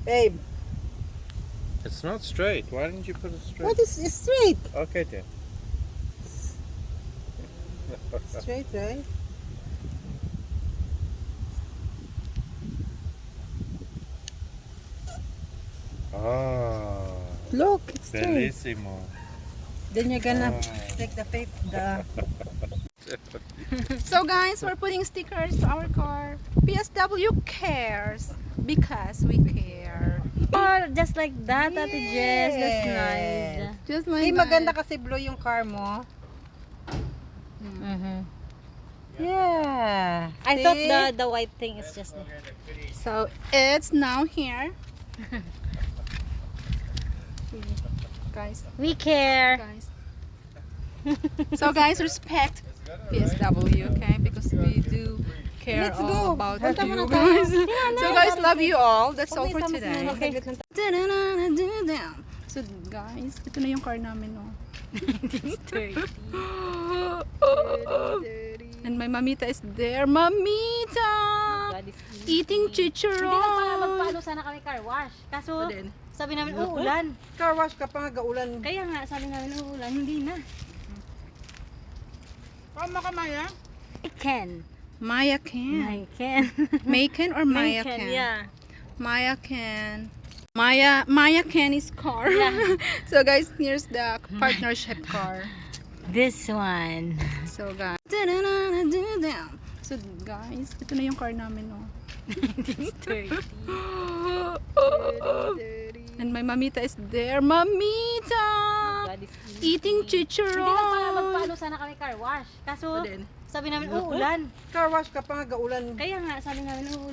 Babe. It's not straight. Why didn't you put it straight? What is straight? Okay, then. Straight, right? Oh, Look, it's straight. bellissimo. Then you're gonna Oh. take the paper. So guys, we're putting stickers to our car. PSW cares because we care. Oh, just like that, Ate Jess. That's nice. Just See, like maganda that. kasi blue yung car mo. Mm-hmm. Yeah. I See? thought the white thing is just there. So it's now here. Guys, We care. guys. So guys, respect PSW, okay? Because we do care Let's all go. about Punta you muna tayo. guys. So guys, love you all. That's all for Pag may today. sama-sama, saglit lang tayo. So guys, ito na yung car namin, no? And my mamita is there. Mamita! Eating Hindi na pala magpaano chicharon. sana kami car wash. Kaso, Ano din? sabi namin, uulan. Car wash ka pa nga, gaulan. Kaya nga, sabi namin, uulan. Hindi na. Pama ka, Maya? I can. Maya can. I can. Macon or Maya I can? yeah. Maya can. Maya can is car. Yeah. So guys, here's the partnership car. This one. So guys. So guys, ito na yung car namin, no? And my mamita is there. Mamita! Eating Hindi na pala chicharon. magpaano sana kami car wash. Kaso, Ano din? sabi namin, uulan. Car wash ka pa nga, gaulan. Kaya nga, sabi namin, uulan.